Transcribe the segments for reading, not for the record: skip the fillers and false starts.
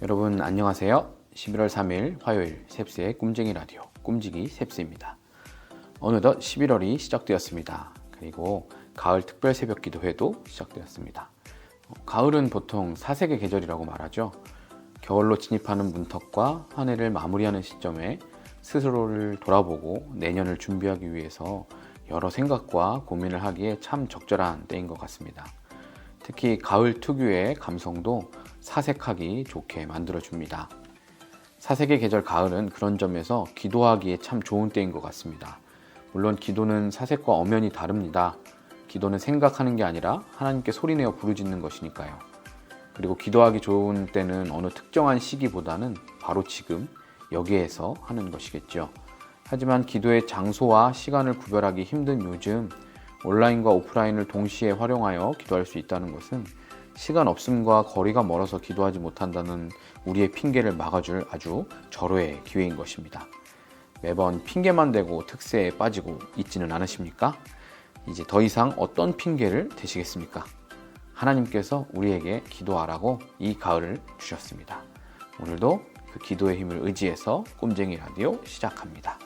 여러분 안녕하세요. 11월 3일 화요일 셉스의 꿈쟁이 라디오 꿈지기 셉스입니다. 어느덧 11월이 시작되었습니다. 그리고 가을 특별 새벽 기도회도 시작되었습니다. 가을은 보통 사색의 계절이라고 말하죠. 겨울로 진입하는 문턱과 한 해를 마무리하는 시점에 스스로를 돌아보고 내년을 준비하기 위해서 여러 생각과 고민을 하기에 참 적절한 때인 것 같습니다. 특히 가을 특유의 감성도 사색하기 좋게 만들어줍니다. 사색의 계절 가을은 그런 점에서 기도하기에 참 좋은 때인 것 같습니다. 물론 기도는 사색과 엄연히 다릅니다. 기도는 생각하는 게 아니라 하나님께 소리내어 부르짖는 것이니까요. 그리고 기도하기 좋은 때는 어느 특정한 시기보다는 바로 지금 여기에서 하는 것이겠죠. 하지만 기도의 장소와 시간을 구별하기 힘든 요즘 온라인과 오프라인을 동시에 활용하여 기도할 수 있다는 것은 시간 없음과 거리가 멀어서 기도하지 못한다는 우리의 핑계를 막아줄 아주 절호의 기회인 것입니다. 매번 핑계만 대고 특세에 빠지고 있지는 않으십니까? 이제 더 이상 어떤 핑계를 대시겠습니까? 하나님께서 우리에게 기도하라고 이 가을을 주셨습니다. 오늘도 그 기도의 힘을 의지해서 꿈쟁이 라디오 시작합니다.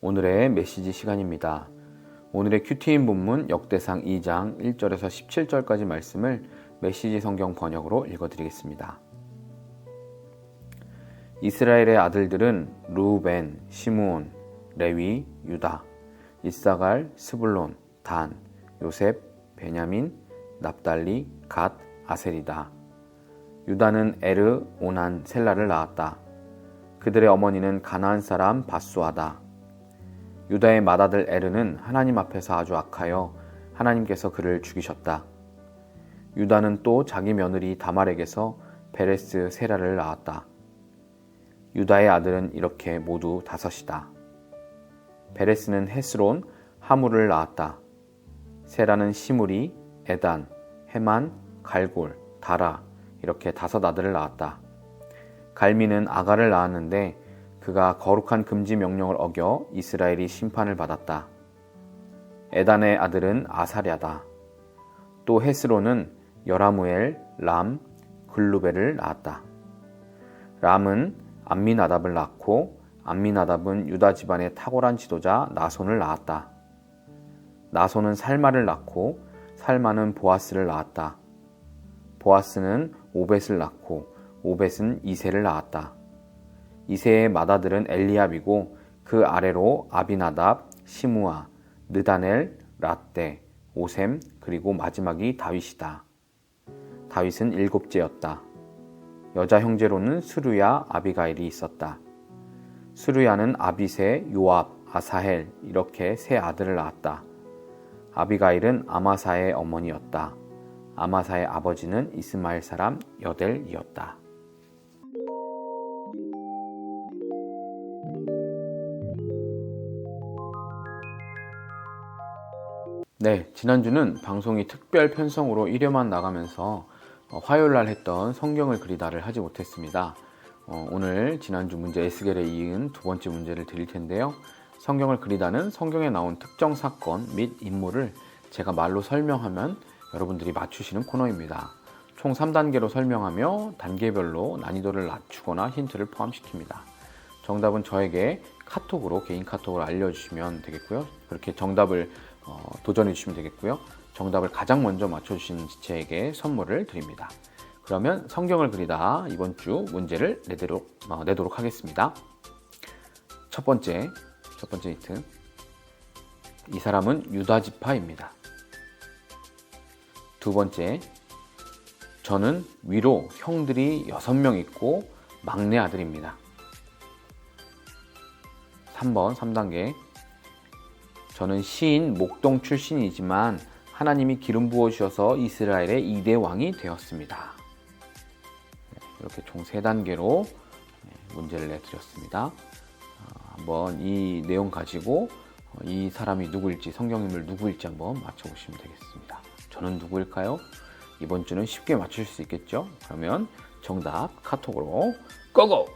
오늘의 메시지 시간입니다. 오늘의 큐티인 본문 역대상 2장 1절에서 17절까지 말씀을 메시지 성경 번역으로 읽어드리겠습니다. 이스라엘의 아들들은 르우벤, 시므온, 레위, 유다, 이사갈, 스불론, 단, 요셉, 베냐민, 납달리, 갓, 아셀이다. 유다는 에르, 오난, 셀라를 낳았다. 그들의 어머니는 가나안 사람 바수아다. 유다의 맏아들 에르는 하나님 앞에서 아주 악하여 하나님께서 그를 죽이셨다. 유다는 또 자기 며느리 다말에게서 베레스 세라를 낳았다. 유다의 아들은 이렇게 모두 5이다. 베레스는 헤스론, 하물을 낳았다. 세라는 시므리, 에단, 헤만, 갈골, 다라 이렇게 5 아들을 낳았다. 갈미는 아가를 낳았는데 그가 거룩한 금지 명령을 어겨 이스라엘이 심판을 받았다. 에단의 아들은 아사랴다. 또 헤스론은 여라무엘, 람, 글루벨을 낳았다. 람은 암미나답을 낳고 암미나답은 유다 집안의 탁월한 지도자 나손을 낳았다. 나손은 살마를 낳고 살마는 보아스를 낳았다. 보아스는 오벳을 낳고 오벳은 이세를 낳았다. 이세의 맏아들은 엘리압이고 그 아래로 아비나답, 시므아, 느다넬, 라떼, 오셈 그리고 마지막이 다윗이다. 다윗은 7째였다. 여자 형제로는 스루야, 아비가일이 있었다. 스루야는 아비세, 요압, 아사헬 이렇게 3 아들을 낳았다. 아비가일은 아마사의 어머니였다. 아마사의 아버지는 이스마엘 사람 여델이었다. 네, 지난주는 방송이 특별 편성으로 1회만 나가면서 화요일날 했던 성경을 그리다를 하지 못했습니다. 오늘 지난주 문제 에스겔에 이은 2번째 문제를 드릴 텐데요. 성경을 그리다는 성경에 나온 특정 사건 및 인물을 제가 말로 설명하면 여러분들이 맞추시는 코너입니다. 총 3단계로 설명하며 단계별로 난이도를 낮추거나 힌트를 포함시킵니다. 정답은 저에게 카톡으로 개인 카톡으로 알려주시면 되겠고요. 그렇게 정답을 도전해 주시면 되겠고요. 정답을 가장 먼저 맞춰주신 지체에게 선물을 드립니다. 그러면 성경을 그리다 이번 주 문제를 내도록 하겠습니다. 첫 번째 힌트. 이 사람은 유다 지파입니다. 2번째, 저는 위로 형들이 6명 있고 막내 아들입니다. 3번, 3단계. 저는 시인 목동 출신이지만 하나님이 기름 부어주셔서 이스라엘의 2대 왕이 되었습니다. 이렇게 총 3단계로 문제를 내드렸습니다. 한번 이 내용 가지고 이 사람이 누구일지, 성경 인물 누구일지 한번 맞춰보시면 되겠습니다. 저는 누구일까요? 이번 주는 쉽게 맞추실 수 있겠죠? 그러면 정답 카톡으로 고고!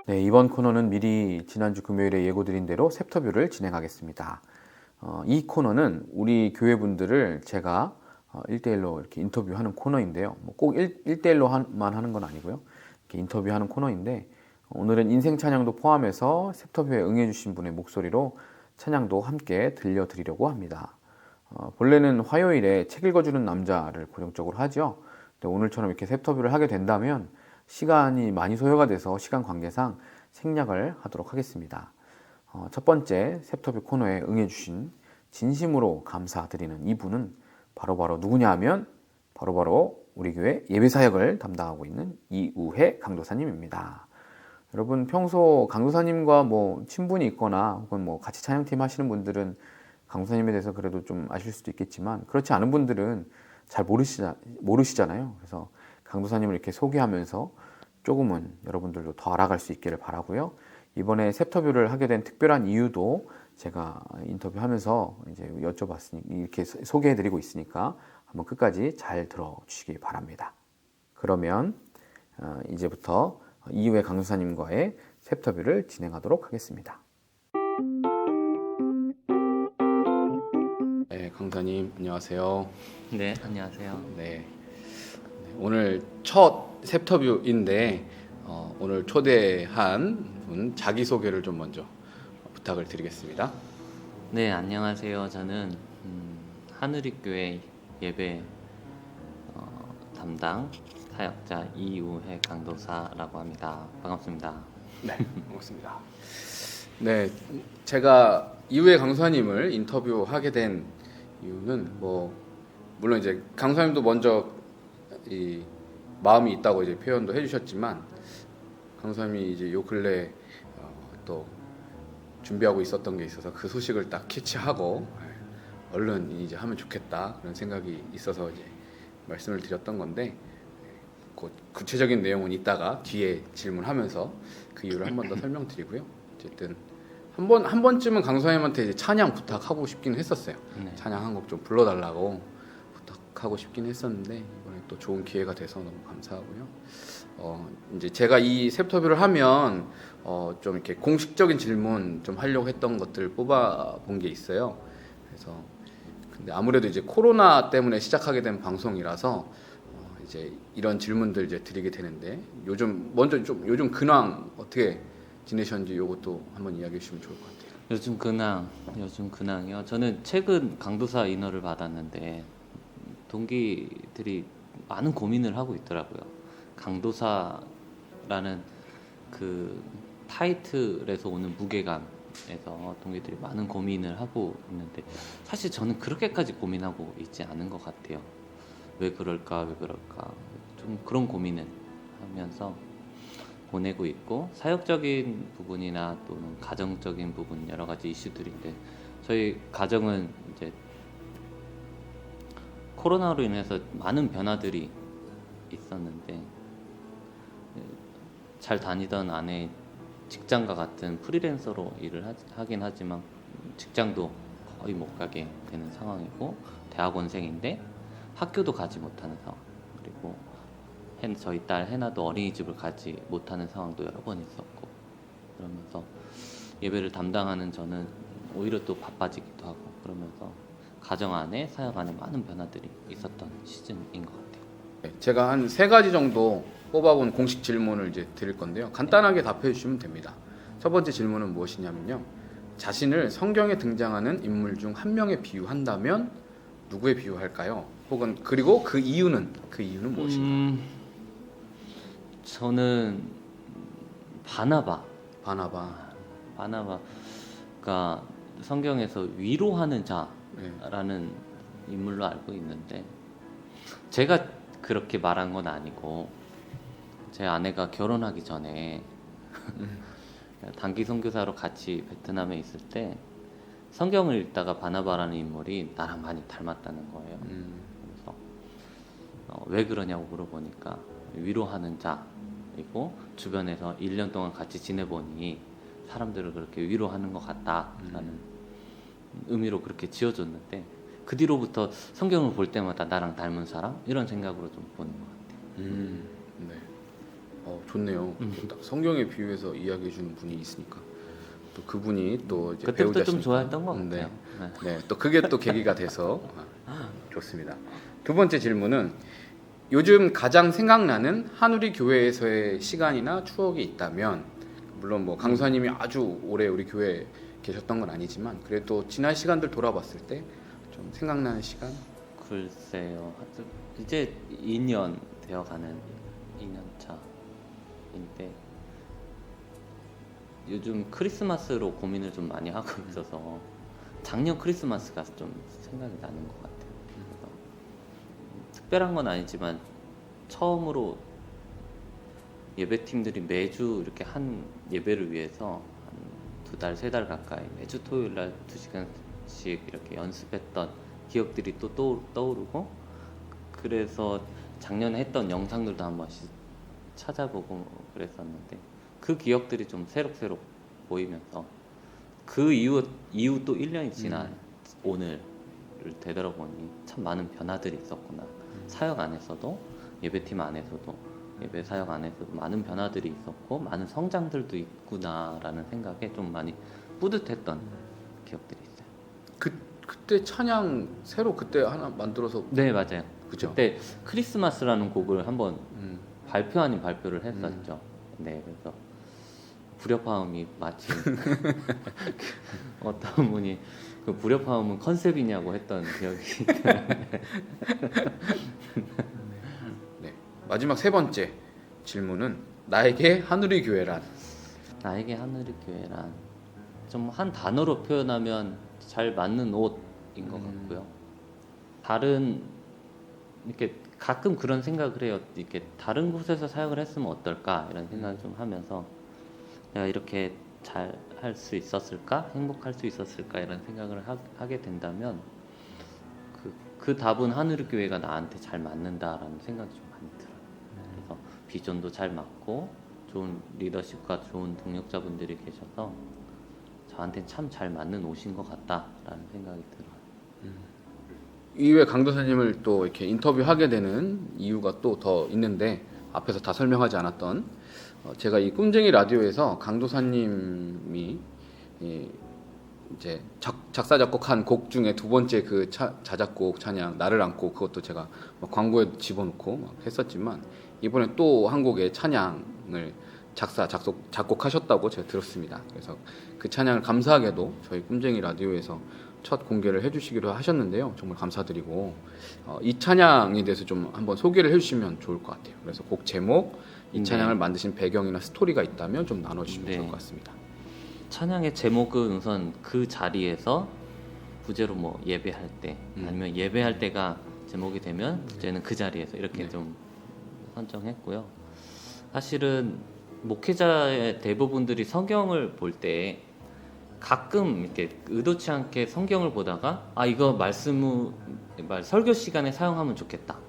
네, 이번 코너는 미리 지난주 금요일에 예고드린 대로 셉터뷰를 진행하겠습니다. 이 코너는 우리 교회분들을 제가 1대1로 이렇게 인터뷰하는 코너인데요. 꼭 1대1로만 하는 건 아니고요. 이렇게 인터뷰하는 코너인데 오늘은 인생 찬양도 포함해서 셉터뷰에 응해주신 분의 목소리로 찬양도 함께 들려드리려고 합니다. 본래는 화요일에 책 읽어주는 남자를 고정적으로 하죠. 근데 오늘처럼 이렇게 셉터뷰를 하게 된다면 시간이 많이 소요가 돼서 시간 관계상 생략을 하도록 하겠습니다. 첫 번째 셉터뷰 코너에 응해주신 진심으로 감사드리는 이분은 바로 누구냐 하면 바로 우리 교회 예배사역을 담당하고 있는 이우혜 강도사님입니다. 여러분 평소 강도사님과 뭐 친분이 있거나 혹은 뭐 같이 찬양팀 하시는 분들은 강도사님에 대해서 그래도 좀 아실 수도 있겠지만 그렇지 않은 분들은 잘 모르시잖아요. 그래서 강도사님을 이렇게 소개하면서 조금은 여러분들도 더 알아갈 수 있기를 바라고요. 이번에 셉터뷰를 하게 된 특별한 이유도 제가 인터뷰하면서 이제 여쭤봤으니 이렇게 소개해드리고 있으니까 한번 끝까지 잘 들어주시기 바랍니다. 그러면 이제부터 이후에 강도사님과의 셉터뷰를 진행하도록 하겠습니다. 네, 강도사님 안녕하세요. 네, 안녕하세요. 네, 오늘 첫 셉터뷰인데 오늘 초대한 분 자기소개를 좀 먼저 부탁을 드리겠습니다. 네, 안녕하세요. 저는 하늘익교회 예배 담당 사역자 이우혜 강도사라고 합니다. 반갑습니다. 네, 반갑습니다. 네, 제가 이우혜 강도사님을 인터뷰하게 된 이유는 뭐 물론 이제 강도사님도 먼저 이 마음이 있다고 이제 표현도 해주셨지만 강도사님이 이제 요 근래 또 준비하고 있었던 게 있어서 그 소식을 딱 캐치하고 얼른 이제 하면 좋겠다 그런 생각이 있어서 이제 말씀을 드렸던 건데 구체적인 내용은 이따가 뒤에 질문하면서 그 이유를 한 번 더 설명드리고요. 어쨌든 한 번쯤은 강도사님한테 이제 찬양 부탁하고 싶긴 했었어요. 네. 찬양 한 곡 좀 불러달라고 부탁하고 싶긴 했었는데 이번에 또 좋은 기회가 돼서 너무 감사하고요. 이제 제가 이 셉터뷰를 하면 좀 이렇게 공식적인 질문 좀 하려고 했던 것들 뽑아 본 게 있어요. 그래서 근데 아무래도 이제 코로나 때문에 시작하게 된 방송이라서 이제 이런 질문들 이제 드리게 되는데 먼저 좀 요즘 근황 어떻게 지내셨는지 요것도 한번 이야기해 주시면 좋을 것 같아요. 요즘 근황이요. 저는 최근 강도사 인허를 받았는데 동기들이 많은 고민을 하고 있더라고요. 강도사라는 그 타이틀에서 오는 무게감에서 동기들이 많은 고민을 하고 있는데 사실 저는 그렇게까지 고민하고 있지 않은 것 같아요. 왜 그럴까 좀 그런 고민을 하면서 보내고 있고 사역적인 부분이나 또는 가정적인 부분 여러 가지 이슈들인데 저희 가정은 이제 코로나로 인해서 많은 변화들이 있었는데 잘 다니던 아내 직장과 같은 프리랜서로 일을 하긴 하지만 직장도 거의 못 가게 되는 상황이고 대학원생인데 학교도 가지 못하는 상황 그리고 저희 딸 해나도 어린이집을 가지 못하는 상황도 여러 번 있었고 그러면서 예배를 담당하는 저는 오히려 또 바빠지기도 하고 그러면서 가정 안에 사역 안에 많은 변화들이 있었던 시즌인 것 같아요. 네, 제가 한 3가지 정도 뽑아본 공식 질문을 이제 드릴 건데요. 간단하게 답해 주시면 됩니다. 첫 번째 질문은 무엇이냐면요. 자신을 성경에 등장하는 인물 중 한 명에 비유한다면 누구에 비유할까요? 혹은 그리고 그 이유는 무엇인가요? 저는 바나바가 성경에서 위로하는 자라는 인물로 알고 있는데 제가 그렇게 말한 건 아니고 제 아내가 결혼하기 전에 단기 선교사로 같이 베트남에 있을 때 성경을 읽다가 바나바라는 인물이 나랑 많이 닮았다는 거예요. 그래서 왜 그러냐고 물어보니까 위로하는 자이고 주변에서 1년 동안 같이 지내보니 사람들을 그렇게 위로하는 것 같다라는 의미로 그렇게 지어줬는데 그 뒤로부터 성경을 볼 때마다 나랑 닮은 사람 이런 생각으로 좀 보는 것 같아요. 네. 좋네요. 딱 성경에 비유해서 이야기해 주는 분이 있으니까 또 그분이 또 이제 그때부터 좀 배우자시니까. 좋아했던 것 네. 같아요. 네. 네, 또 그게 또 계기가 돼서 좋습니다. 두 번째 질문은 요즘 가장 생각나는 한우리 교회에서의 시간이나 추억이 있다면, 물론 뭐 강사님이 아주 오래 우리 교회에 계셨던 건 아니지만 그래도 지난 시간들 돌아봤을 때 좀 생각나는 시간? 글쎄요. 하여튼 이제 2년 되어가는 2년 차인데 요즘 크리스마스로 고민을 좀 많이 하고 있어서 작년 크리스마스가 좀 생각이 나는 것 같아요. 그래서 특별한 건 아니지만 처음으로 예배팀들이 매주 이렇게 한 예배를 위해서 한 2달, 3달 가까이 매주 토요일 날 2시간씩 이렇게 연습했던 기억들이 또 떠오르고, 그래서 작년에 했던 영상들도 한 번씩 찾아보고 그랬었는데 그 기억들이 좀 새록새록 보이면서 그 이후 또 1년이 지난 오늘을 되돌아보니 참 많은 변화들이 있었구나. 사역 안에서도, 예배팀 안에서도, 예배 사역 안에서도 많은 변화들이 있었고 많은 성장들도 있구나라는 생각에 좀 많이 뿌듯했던 기억들이 있어요. 그때 찬양 새로 그때 하나 만들어서. 네, 맞아요. 그죠? 그때 크리스마스라는 곡을 한번 발표 아닌 발표를 했었죠. 네, 그래서 불협화음이 마치 어떤 분이 그 불협화음은 컨셉이냐고 했던 기억이 있는데. 네. 마지막 세 번째 질문은 나에게 한우리 교회란? 나에게 하늘의 교회란 좀 한 단어로 표현하면 잘 맞는 옷인 것 같고요. 다른 이렇게 가끔 그런 생각을 해요. 이렇게 다른 곳에서 사역을 했으면 어떨까 이런 생각을 좀 하면서 내가 이렇게 잘 할 수 있었을까, 행복할 수 있었을까 이런 생각을 하게 된다면 그 답은 하늘의 교회가 나한테 잘 맞는다라는 생각이 좀 많이 들어요. 그래서 비전도 잘 맞고 좋은 리더십과 좋은 동력자분들이 계셔서 저한테는 참 잘 맞는 옷인 것 같다라는 생각이 들어요. 이외 강도사님을 또 이렇게 인터뷰하게 되는 이유가 또 더 있는데 앞에서 다 설명하지 않았던, 제가 이 꿈쟁이 라디오에서 강도사님이 이제 작사 작곡한 곡 중에 두 번째 그 자작곡 찬양 나를 안고, 그것도 제가 막 광고에 집어넣고 막 했었지만 이번에 또 한 곡의 찬양을 작곡하셨다고 제가 들었습니다. 그래서 그 찬양을 감사하게도 저희 꿈쟁이 라디오에서 첫 공개를 해주시기로 하셨는데요. 정말 감사드리고 이 찬양에 대해서 좀 한번 소개를 해주시면 좋을 것 같아요. 그래서 곡 제목, 이 찬양을 만드신 배경이나 스토리가 있다면 좀 나눠주시면 좋을 것 같습니다. 찬양의 제목은 우선 그 자리에서 부제로 뭐 예배할 때 아니면 예배할 때가 제목이 되면 부제는 그 자리에서 이렇게 좀 선정했고요. 사실은 목회자의 대부분들이 성경을 볼 때 가끔 이렇게 의도치 않게 성경을 보다가 이거 설교 시간에 사용하면 좋겠다.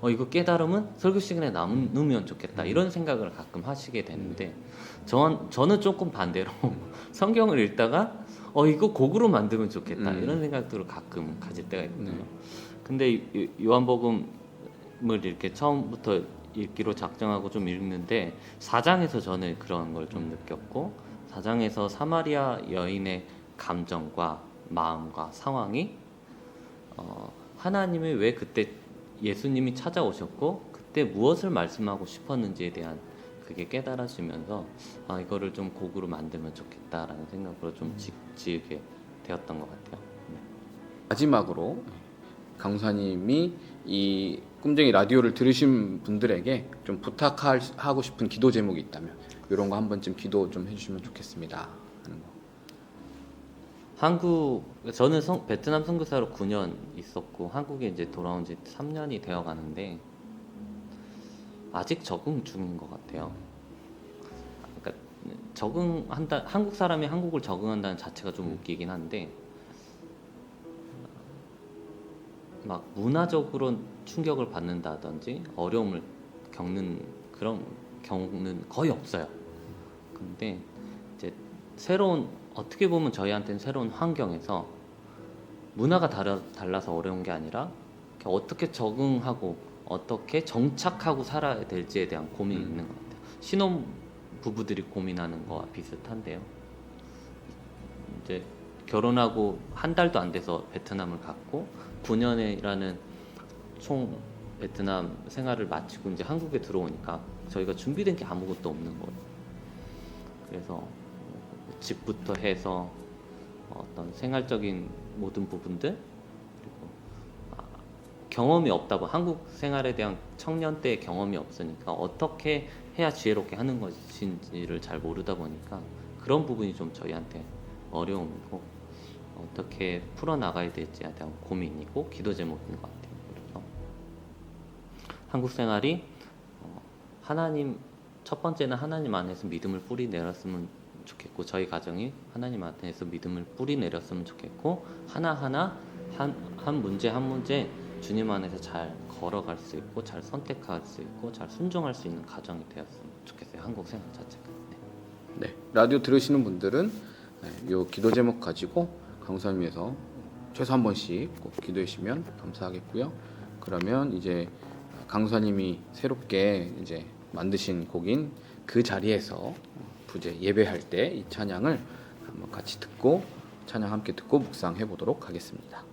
이거 깨달음은 설교 시간에 나누면 좋겠다. 이런 생각을 가끔 하시게 되는데 저는 조금 반대로 성경을 읽다가 이거 곡으로 만들면 좋겠다. 이런 생각들을 가끔 가질 때가 있거든요. 근데 요한복음을 이렇게 처음부터 읽기로 작정하고 좀 읽는데 4장에서 저는 그런 걸 좀 느꼈고, 4장에서 사마리아 여인의 감정과 마음과 상황이 하나님이 왜 그때 예수님이 찾아오셨고 그때 무엇을 말씀하고 싶었는지에 대한 그게 깨달아지면서 이거를 좀 곡으로 만들면 좋겠다라는 생각으로 좀 지으게 되었던 것 같아요. 네. 마지막으로 강사님이 이 꿈쟁이 라디오를 들으신 분들에게 좀 부탁하고 싶은 기도 제목이 있다면 이런 거 한 번쯤 기도 좀 해주시면 좋겠습니다 하는 거. 저는 베트남 선교사로 9년 있었고 한국에 이제 돌아온 지 3년이 되어 가는데 아직 적응 중인 것 같아요. 그러니까 한국 사람이 한국을 적응한다는 자체가 좀 웃기긴 한데 막 문화적으로 충격을 받는다든지 어려움을 겪는 그런 경우는 거의 없어요. 근데 이제 어떻게 보면 저희한테는 새로운 환경에서 문화가 달라서 어려운 게 아니라 어떻게 적응하고 어떻게 정착하고 살아야 될지에 대한 고민이 있는 것 같아요. 신혼 부부들이 고민하는 거와 비슷한데요. 이제 결혼하고 한 달도 안 돼서 베트남을 갔고 9년이라는 총 베트남 생활을 마치고 이제 한국에 들어오니까 저희가 준비된 게 아무것도 없는 거예요. 그래서 집부터 해서 어떤 생활적인 모든 부분들, 그리고 경험이 없다고, 한국 생활에 대한 청년 때의 경험이 없으니까 어떻게 해야 지혜롭게 하는 것인지를 잘 모르다 보니까 그런 부분이 좀 저희한테 어려움이고 어떻게 풀어나가야 될지에 대한 고민이고 기도 제목인 것 같아요. 그래서 한국 생활이 하나님, 첫 번째는 하나님 안에서 믿음을 뿌리 내렸으면 좋겠고, 저희 가정이 하나님 안에서 믿음을 뿌리 내렸으면 좋겠고, 하나하나 한 문제 한 문제 주님 안에서 잘 걸어갈 수 있고, 잘 선택할 수 있고, 잘 순종할 수 있는 가정이 되었으면 좋겠어요. 한국 생활 자체가. 네, 라디오 들으시는 분들은 이 기도 제목 가지고 강사님 위해서 최소 한 번씩 꼭 기도해 주시면 감사하겠고요. 그러면 이제 강사님이 새롭게 이제 만드신 곡인 그 자리에서 부제 예배할 때 이 찬양을 한번 같이 듣고, 찬양 함께 듣고 묵상해 보도록 하겠습니다.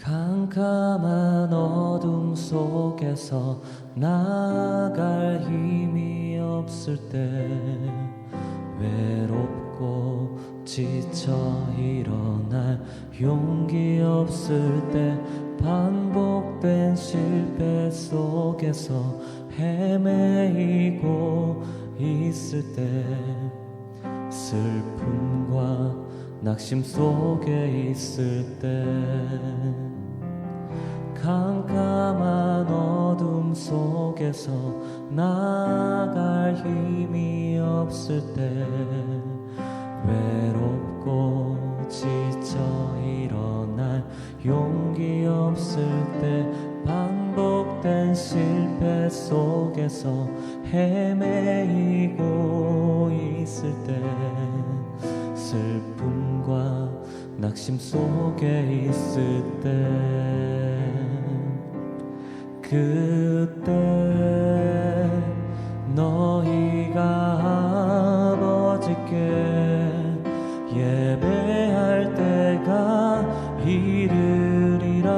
캄캄한 어둠 속에서 나아갈 힘이 없을 때, 외롭고 지쳐 일어날 용기 없을 때, 반복된 실패 속에서 헤매이고 있을 때, 슬픔과 낙심 속에 있을 때, 캄캄한 어둠 속에서 나아갈 힘이 없을 때, 외롭고 지쳐 일어날 용기 없을 때, 반복된 실패 속에서 헤매이고 있을 때, 슬픔과 낙심 속에 있을 때, 그때 너희가 아버지께 예배할 때가 이르리라.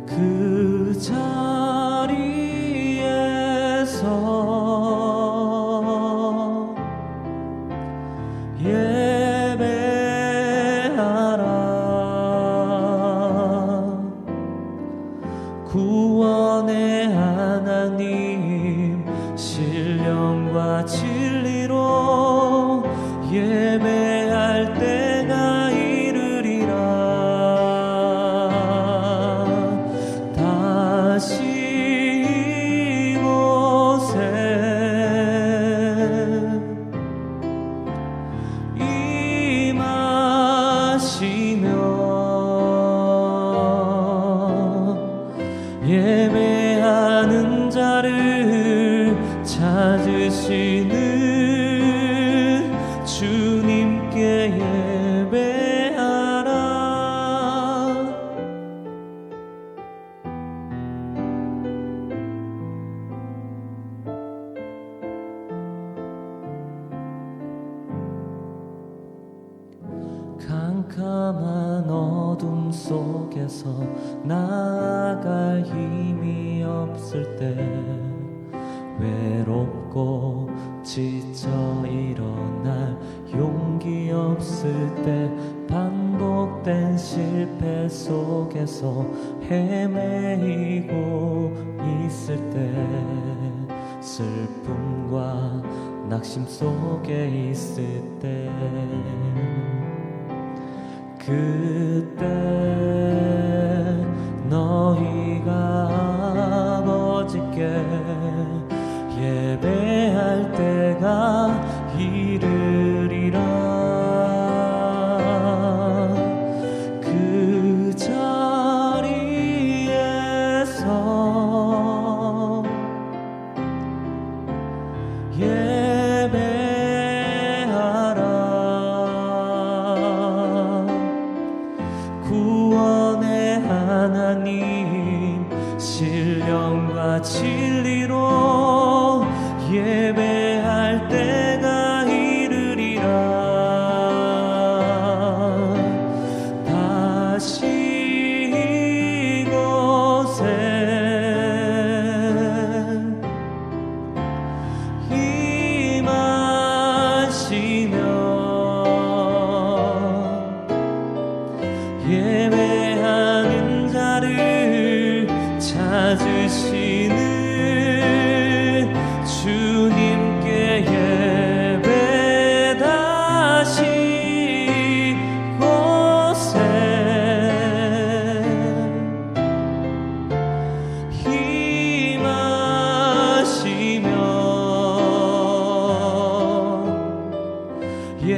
그 자리에서 예배하라. 구원의 하나님 신령과 진리로 예배할 때가 이르리라. 다시 이곳에 임하시며 예배하는 자를 찾으시는 주님께 예배하라. 캄캄한 어둠 속에서 나아갈 힘이 없을 때, 외롭고 지쳐 일어날 용기 없을 때, 반복된 실패 속에서 헤매이고 있을 때, 슬픔과 낙심 속에 있을 때, 그때 너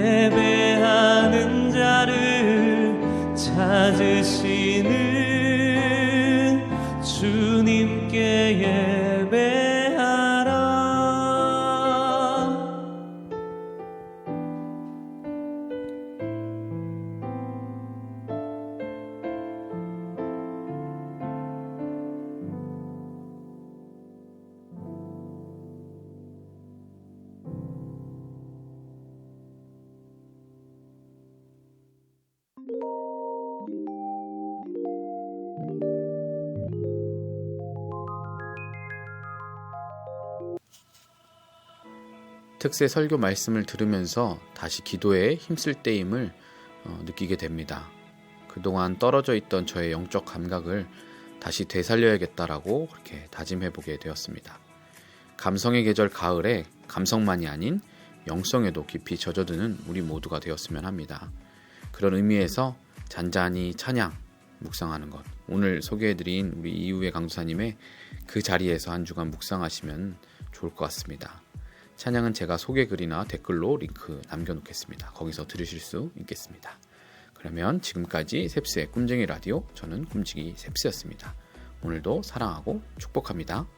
예배하는 자를 찾으시는 주님께 예배하라. 특세 설교 말씀을 들으면서 다시 기도에 힘쓸 때임을 느끼게 됩니다. 그동안 떨어져 있던 저의 영적 감각을 다시 되살려야겠다라고 그렇게 다짐해보게 되었습니다. 감성의 계절 가을에 감성만이 아닌 영성에도 깊이 젖어드는 우리 모두가 되었으면 합니다. 그런 의미에서 잔잔히 찬양, 묵상하는 것, 오늘 소개해드린 우리 이우의 강도사님의 그 자리에서 한 주간 묵상하시면 좋을 것 같습니다. 찬양은 제가 소개 글이나 댓글로 링크 남겨놓겠습니다. 거기서 들으실 수 있겠습니다. 그러면 지금까지 셉스의 꿈쟁이 라디오, 저는 꿈지기 셉스였습니다. 오늘도 사랑하고 축복합니다.